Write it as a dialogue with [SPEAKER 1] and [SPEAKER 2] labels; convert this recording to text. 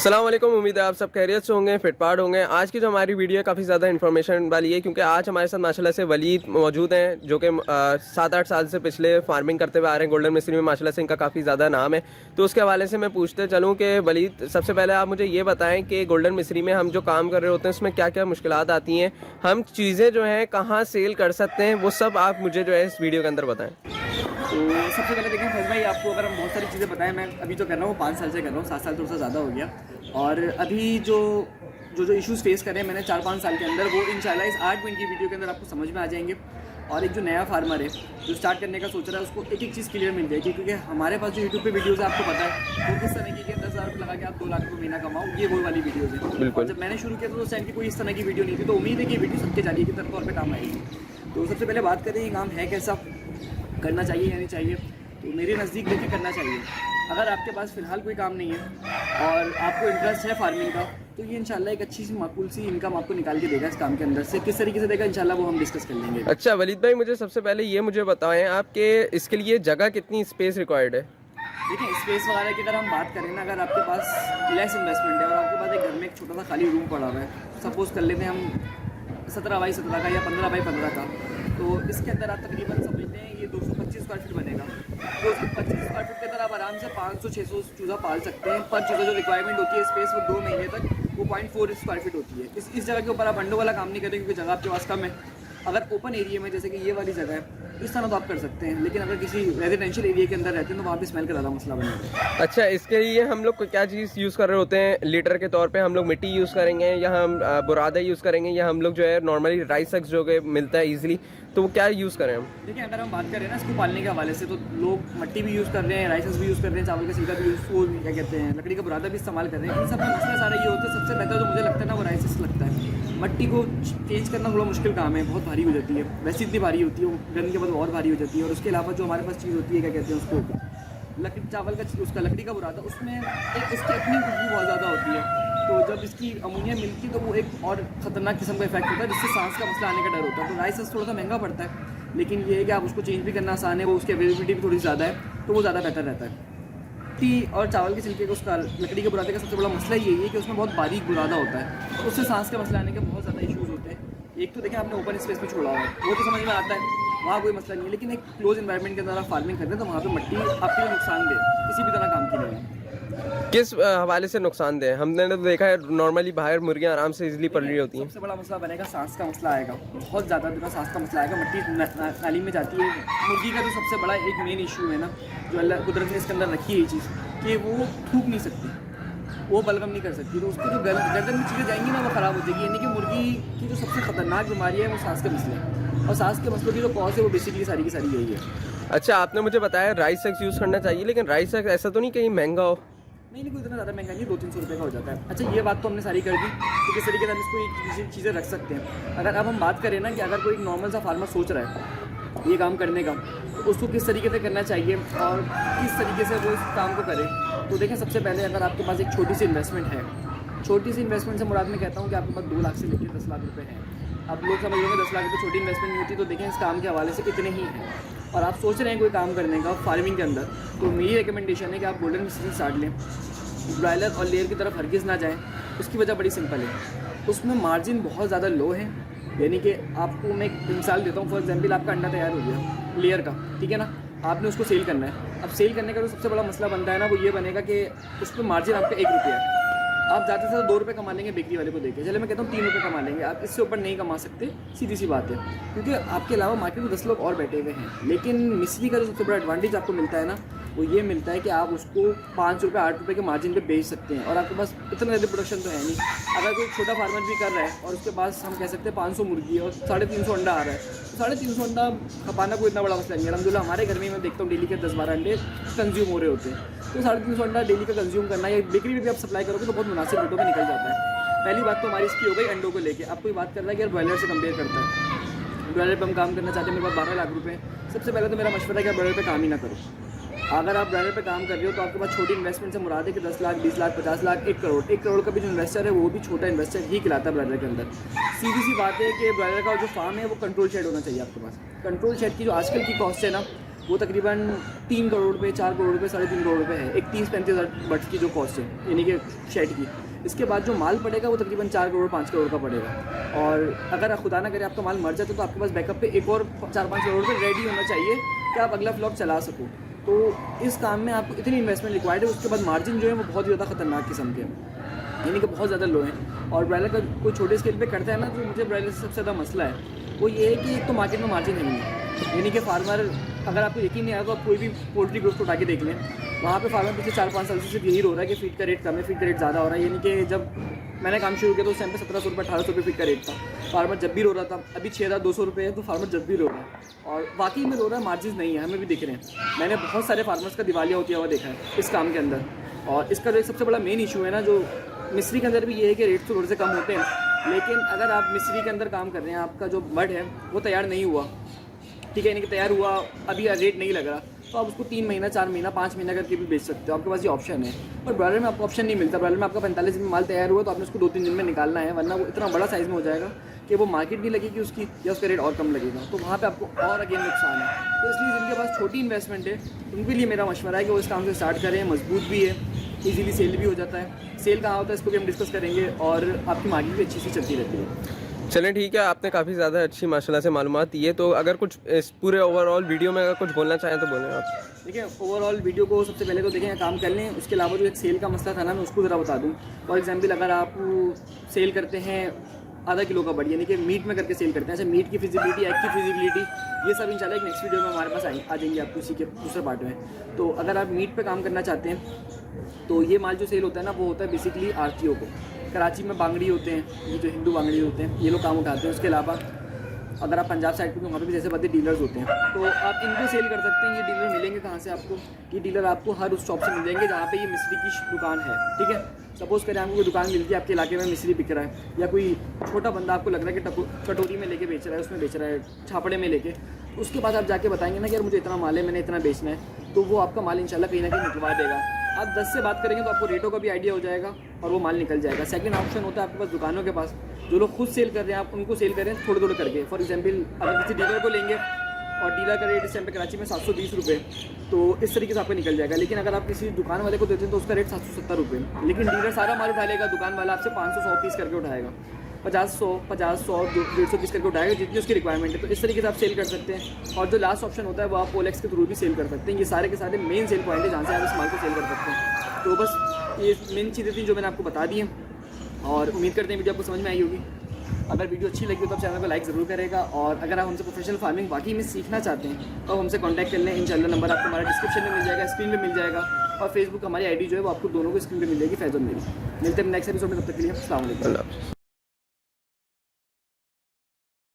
[SPEAKER 1] अस्सलाम वालेकुम। उम्मीद है आप सब खैरियत से होंगे, फिटपाट होंगे। आज की जो हमारी वीडियो है काफ़ी ज़्यादा इन्फॉर्मेशन वाली है, क्योंकि आज हमारे साथ माशाल्लाह से वलीद मौजूद हैं, जो कि 7-8 साल से पिछले फार्मिंग करते हुए आ रहे हैं। गोल्डन मिस्त्री में माशाल्लाह से इनका काफ़ी ज़्यादा नाम है। तो उसके हवाले से मैं पूछते चलूँ कि वलीद, सबसे पहले आप मुझे ये बताएँ कि गोल्डन मिस्त्री में हम जो काम कर रहे होते हैं उसमें क्या क्या मुश्किलात आती हैं, हम चीज़ें जो हैं कहाँ सेल कर सकते हैं, वो सब आप मुझे जो है इस वीडियो के अंदर बताएँ।
[SPEAKER 2] तो सबसे पहले देखिए फैज भाई, आपको अगर हम बहुत सारी चीज़ें बताएं, मैं अभी जो कर रहा हूँ 5 साल से कर रहा हूँ, 7 साल थोड़ा सा ज़्यादा हो गया। और अभी जो इश्यूज़ फेस कर रहे हैं मैंने 4-5 साल के अंदर, वो इंशाल्लाह इस 8 मिनट की वीडियो के अंदर आपको समझ में आ जाएंगे। और एक जो नया फार्मर है जो स्टार्ट करने का सोच रहा है, उसको एक एक चीज़ क्लियर मिल जाएगी, क्योंकि हमारे पास जो यूट्यूब पे वीडियोज़ है आपको पता है वो किस तरह की 10,000 रुपये लगा के आप 2 लाख रुपये महीना कमाओ, ये वो वाली वीडियोज़ है। और जब मैंने शुरू किया तो उस टाइम की कोई इस तरह की वीडियो नहीं थी, तो उम्मीद है कि ये वीडियो सबके जारी की तरफ तौर पर काम आएगी। तो सबसे पहले बात करें ये काम है कैसा, करना चाहिए या नहीं चाहिए। तो मेरे नज़दीक देखिए करना चाहिए। अगर आपके पास फ़िलहाल कोई काम नहीं है और आपको इंटरेस्ट है फार्मिंग का, तो ये इंशाल्लाह एक अच्छी सी माकूल सी इनकम आपको निकाल के देगा इस काम के अंदर से। किस तरीके से देगा इंशाल्लाह वो हम डिस्कस कर लेंगे।
[SPEAKER 1] अच्छा वलीद भाई, मुझे सबसे पहले ये मुझे बताएं आपके इसके लिए जगह कितनी स्पेस रिक्वायर्ड है।
[SPEAKER 2] देखिए स्पेस वगैरह की अगर हम बात करें ना, अगर आपके पास लेस इन्वेस्टमेंट है और आपके पास एक घर में एक छोटा सा खाली रूम पड़ा हुआ है, सपोज़ कर लेते हैं हम 17x17 का या 15x15 का, तो इसके अंदर आप तकरीबन समझते हैं ये 225 स्क्वायर फीट बनेगा। 225 स्क्वायर फीट के अंदर आप आराम से 500-600 चूज़ा पाल सकते हैं। पर चूज़ा जो रिक्वायरमेंट होती है स्पेस वो 2 महीने तक वो 0.4 स्क्वायर फीट होती है। इस जगह के ऊपर आप अंडों वाला काम नहीं करें, क्योंकि जगह आपके पास कम है। अगर ओपन एरिया में जैसे कि ये वाली जगह है, इस तरह तो आप कर सकते हैं, लेकिन अगर किसी रेजिडेंशियल एरिया के अंदर रहते हैं तो वहाँ पे स्मेल का ज़्यादा मसला बनेगा।
[SPEAKER 1] अच्छा, इसके लिए हम लोग क्या चीज़ यूज़ कर रहे होते हैं लीटर के तौर पे? हम लोग मिट्टी यूज़ करेंगे या हम बुरादा यूज़ करेंगे, या हम लोग जो है नॉर्मली राइस सक्स जो कि मिलता है ईजिली, तो वो क्या यूज़ करें हम?
[SPEAKER 2] देखिए अगर हम बात करें ना इसको पालने के हवाले से, तो लोग मिट्टी भी यूज़ कर रहे हैं, राइसेस भी यूज़ कर रहे हैं, चावल का छिलका भी यूज़, वो क्या कहते हैं लकड़ी का बुरादा भी इस्तेमाल कर रहे हैं। इन सब में मसला सारा ये होता है, सबसे बेहतर जो मुझे लगता है ना वो राइसेस लगता है। मिट्टी को चेंज करना थोड़ा मुश्किल काम है, बहुत भारी हो जाती है, वैसे इतनी भारी होती है, वो गर्मी के बाद और भारी हो जाती है। और उसके अलावा जो हमारे पास चीज़ होती है, क्या कहते हैं उसको, लकड़ी चावल का उसका लकड़ी का बुरादा, उसमें एक इसकी अपनी खुशबू बहुत ज़्यादा होती है। तो जब इसकी अमोनिया मिलती है तो वो एक और ख़तरनाक किस्म का इफेक्ट होता है, जिससे सांस का मसला आने का डर होता है। तो राइसेस थोड़ा सा महंगा पड़ता है, लेकिन ये है कि आप उसको चेंज भी करना आसान है, वो उसकी अवेलेबिलिटी भी थोड़ी ज़्यादा है, तो वो ज़्यादा बेहतर रहता है। मिट्टी और चावल के छिलके का, उसका लकड़ी के बुरादे का सबसे बड़ा मसला यही है कि उसमें बहुत बारीक बुरादा होता है, तो उससे सांस का मसला आने के बहुत ज़्यादा इशूज़ होते हैं। एक तो देखिए आपने ओपन स्पेस में छोड़ा हुआ है, वो तो समझ में आता है, वहाँ कोई मसला नहीं है, लेकिन एक क्लोज एनवायरनमेंट के अंदर आप फार्मिंग करते हैं तो वहाँ पे मिट्टी आपके लिए नुकसानदेह किसी भी तरह काम की नहीं है।
[SPEAKER 1] किस हवाले से नुकसानदेह? हमने तो देखा है नॉर्मली बाहर मुर्गियाँ आराम से इजीली पल रही होती हैं।
[SPEAKER 2] सबसे बड़ा मसला बनेगा सांस का मसला आएगा, बहुत ज़्यादा दूर सांस का मसला आएगा। मिट्टी नाली में जाती है, मुर्गी का जो सबसे बड़ा एक मेन इशू है ना, जो अल्लाह कुदरत ने इसके अंदर रखी है ये चीज़, कि वो थूक नहीं सकती, वो बलगम नहीं कर सकती, तो उसको जो गर्दन में चीज़ें जाएंगी ना वो ख़राब हो जाएगी। यानी कि मुर्गी की जो सबसे ख़तरनाक बीमारी है वो सांस के मसले हैं, और सांस के मसलों की जो कॉज है वो बेसिकली सारी की सारी यही है।
[SPEAKER 1] अच्छा, आपने मुझे बताया राइस सक्स यूज़ करना चाहिए, लेकिन राइस सक्स ऐसा तो नहीं कहीं महंगा हो?
[SPEAKER 2] नहीं, कोई इतना ज़्यादा महंगा नहीं, 200-300 रुपये का हो जाता है। अच्छा ये बात तो हमने सारी कर दी कि किस तरीके से हम इसको चीज़ें रख सकते हैं। अगर अब हम बात करें ना कि अगर कोई नॉर्मल सा फार्मर सोच रहा है ये काम करने का, तो उसको किस तरीके से करना चाहिए और किस तरीके से वो इस काम को करे, तो देखें सबसे पहले अगर आपके पास एक छोटी सी इन्वेस्टमेंट है, छोटी सी इन्वेस्टमेंट से मुराद मैं कहता हूँ कि आपके पास 2 लाख से लेकर 10 लाख रुपये हैं। अब लोग समझ लोगे 10 लाख रुपये छोटी इन्वेस्टमेंट नहीं होती, तो देखें इस काम के हवाले से कितने ही हैं और आप सोच रहे हैं कोई काम करने का फार्मिंग के अंदर, तो मेरी रिकमेंडेशन है कि आप गोल्डन मिस्त्री स्टार्ट लें। ब्रॉयलर और लेयर की तरफ हरगिज़ ना जाएं। उसकी वजह बड़ी सिंपल है, उसमें मार्जिन बहुत ज़्यादा लो है। यानी कि आपको मैं एक मिसाल देता हूँ, फॉर एग्जांपल आपका अंडा तैयार हो गया लेयर का, ठीक है ना, आपने उसको सेल करना है। अब सेल करने का जो सबसे बड़ा मसला बनता है ना, वो ये बनेगा कि उस पर मार्जिन आपका 1 रुपया है। आप ज़्यादा से ज़्यादा 2 रुपये कमा लेंगे बेकरी वाले को देके, चले मैं कहता हूँ 3 रुपये कमा लेंगे, आप इससे ऊपर नहीं कमा सकते, सीधी सी बात है। क्योंकि आपके अलावा मार्केट में 10 लोग और बैठे हुए हैं। लेकिन मिस्त्री का जो सबसे बड़ा एडवांटेज आपको मिलता है ना, वो ये मिलता है कि आप उसको 5 रुपये 8 रुपये के मार्जिन पे बेच सकते हैं, और आपके पास इतना ज़्यादा प्रोडक्शन तो है नहीं। अगर कोई छोटा फार्मर भी कर रहा है और उसके पास हम कह सकते हैं 500 मुर्गी है और 350 अंडा आ रहा है, तो 350 अंडा खपाना कोई इतना बड़ा मसला नहीं है। अलहमदुलिल्लाह हमारे घर में मैं देखता हूँ डेली के 10-12 अंडे कंज्यूम हो रहे होते हैं, तो 350 अंडा डेली का कंज्यूम करना, या बेकरी में भी आप सप्लाई करोगे तो बहुत मुनासिब रेटों में निकल जाता है। पहली बात तो हमारी इसकी हो गई अंडों को लेके। अब कोई बात कर रहा है कि यार ब्रॉयलर से कंपेयर करता है, ब्रॉयलर पर हम काम करना चाहते हैं, मेरे पास 12 लाख रुपये। सबसे पहले तो मेरा मशवरा है कि आप ब्रॉयलर पर काम ही ना करो। अगर आप ब्रॉयलर पे काम कर रहे हो तो आपके पास छोटी इन्वेस्टमेंट से मुराद है कि 10 लाख 20 लाख 50 लाख 1 करोड़ 1 करोड़ का भी जो इन्वेस्टर है वो भी छोटा इन्वेस्टर ही खिलाता है ब्रॉयलर के अंदर। सीधी सी बात है कि ब्रॉयलर का जो फार्म है वो कंट्रोल शेड होना चाहिए आपके पास। कंट्रोल शेड की जो आजकल की कॉस्ट है ना, वो तकरीबन 3 करोड़ रुपये, 4 करोड़ रुपये, 3.5 करोड़ रुपये है, एक 30-35 हज़ार बट्स की जो कॉस्ट है यानी कि शेड की। इसके बाद जो माल पड़ेगा वो तकरीबन 4 करोड़ 5 करोड़ का पड़ेगा। और अगर खुदा ना करे आपका माल मर जाए तो आपके पास बैकअप पे एक और 4-5 करोड़ रुपये रेडी होना चाहिए कि आप अगला फ्लॉप चला सको। तो इस काम में आपको इतनी इन्वेस्टमेंट रिक्वायर्ड है। उसके बाद मार्जिन जो है वो बहुत ही ज़्यादा खतरनाक किस्म के हैं, यानी कि बहुत ज़्यादा लो हैं। और ब्रॉयलर का कोई छोटे स्केल पे करता है ना, तो मुझे ब्रॉयलर से सबसे ज़्यादा मसला है वो ये है कि एक तो मार्केट में मार्जिन है नहीं, यानी कि फार्मर, अगर आपको यकीन नहीं आया तो आप कोई भी पोल्ट्री ग्रोथ उठा के देख लें, वहाँ पे फार्मर पिछले 4-5 साल से सिर्फ यही हो रहा है कि फीड का रेट कम है, फीड का रेट ज़्यादा हो रहा है। यानी कि जब मैंने काम शुरू किया तो उस टाइम पे 1700 रुपये 1800 रुपये फीड का रेट था, फार्मर जब भी रो रहा था। अभी 6200 रुपये है तो फार्मर जब भी रो रहा है, और वाकई में रो रहा है, मार्जिन नहीं है, हमें भी दिख रहे हैं। मैंने बहुत सारे फार्मर्स का दिवालिया होती हुआ देखा है इस काम के अंदर। और इसका जो एक सबसे बड़ा मेन इशू है ना, जो मिस्री के अंदर भी ये है कि रेट तो थोड़े से कम होते हैं, लेकिन अगर आप मिस्री के अंदर काम कर रहे हैं, आपका जो मड है वो तैयार नहीं हुआ, ठीक है, यानी कि तैयार हुआ अभी रेट नहीं लग रहा, तो आप उसको 3 महीना 4 महीना 5 महीना करके भी बेच सकते हो, आपके पास ये ऑप्शन है। पर ब्रॉयलर में आपको ऑप्शन नहीं मिलता। ब्रॉयलर में आपका 45 दिन में माल तैयार हुआ तो आपने उसको 2-3 दिन में निकालना है, वरना वो इतना बड़ा साइज़ में हो जाएगा कि वो मार्केट नहीं लगेगी उसकी, या उसका रेट और कम लगेगा, तो वहाँ पे आपको और अगेन नुकसान है। तो इसलिए जिनके पास छोटी इन्वेस्टमेंट है उनके लिए मेरा मशवरा है कि वो इस काम से स्टार्ट करें। मजबूत भी है, ईजीली सेल भी हो जाता है। सेल कहाँ होता है इसको भी हम डिस्कस करेंगे, और आपकी मार्केट भी अच्छी सी चलती रहती है।
[SPEAKER 1] चलें ठीक है, आपने काफ़ी ज़्यादा अच्छी माशाल्लाह से मालूमात दी है। तो अगर कुछ इस पूरे ओवरऑल वीडियो में अगर कुछ बोलना चाहें तो बोलें आप।
[SPEAKER 2] देखिए, ओवरऑल वीडियो को सबसे पहले तो देखें, काम कर लें। उसके अलावा जो एक सेल का मसला था ना, मैं उसको ज़रा बता दूँ। फॉर एग्जांपल, अगर आप सेल करते हैं आधा किलो का बड़ी, यानी कि मीट में करके सेल करते हैं, अच्छा मीट की फिजिबिलिटी, एग की फिजिबिलिटी, ये सब इंशाल्लाह एक नेक्स्ट वीडियो में हमारे पास आ जाएंगे आपको इसी के दूसरे पार्ट में। तो अगर आप मीट पे काम करना चाहते हैं तो ये माल जो सेल होता है ना, वो होता है बेसिकली आरतीओ को। कराची में बांगड़ी होते हैं, ये जो हिंदू बांगड़ी होते हैं, ये लोग काम उठाते हैं। उसके अलावा अगर आप पंजाब साइड पे, तो वहाँ पे भी जैसे बड़े डीलर्स होते हैं, तो आप इनको सेल कर सकते हैं। ये डीलर मिलेंगे कहाँ से आपको? ये डीलर आपको हर उस शॉप से मिल जाएंगे जहाँ पे ये मिस्री की दुकान है, ठीक है। सपोज़ करें आपको कोई दुकान मिलती है आपके इलाके में, मिस्री बिक रहा है, या कोई छोटा बंदा आपको लग रहा है कि कटोरी में लेके बेच रहा है, उसमें बेच रहा है, छापड़े में लेके, उसके बाद आप जाके बताएंगे ना कि यार मुझे इतना माल है, मैंने इतना बेचना है, तो वो आपका माल इंशाल्लाह कहीं ना कहीं निकलवा देगा। आप 10 से बात करेंगे तो आपको रेटों का भी आइडिया हो जाएगा और वो माल निकल जाएगा। सेकंड ऑप्शन होता है आपके पास दुकानों के पास, जो लोग खुद सेल कर रहे हैं, आप उनको सेल करें थोड़े थोड़े करके। फॉर एग्जांपल, अगर किसी डीलर को लेंगे और डीलर का रेट इस टाइम पे कराची में 720 रुपये, तो इस तरीके से आपका निकल जाएगा। लेकिन अगर आप किसी दुकान वाले को देते हैं तो उसका रेट 770 रुपये, लेकिन डीलर सारा माल उठा लेगा, दुकान वाला आपसे 500-100 पीस करके उठाएगा, 50-100 150 पीस करके उठाएगा, जितनी उसकी रिक्वायरमेंट है। तो इस तरीके से आप सेल कर सकते हैं। और जो लास्ट ऑप्शन होता है वो आप OLX के थ्रू भी सेल कर सकते हैं। ये सारे के सारे मेन सेल पॉइंट है जहाँ से आप इस माल को सेल कर सकते हैं। तो बस ये मेन चीज़ें थी जो मैंने आपको बता दी हैं, और उम्मीद करते हैं वीडियो आपको समझ में आई होगी। अगर वीडियो अच्छी लगी तो आप चैनल को लाइक ज़रूर करेगा, और अगर आप हमसे प्रोफेशनल फार्मिंग वाकई में सीखना चाहते हैं तो हमसे कांटेक्ट कर लें। इंशाल्लाह नंबर आपको हमारा डिस्क्रिप्शन में मिल जाएगा, स्क्रीन पे मिल जाएगा, और फेसबुक हमारी आईडी जो है वो आपको दोनों को स्क्रीन पे मिल जाएगी, फैज़ल मेरी। मिलते हैं नेक्स्ट एपिसोड में, तब तक के लिए अस्सलाम वालेकुम।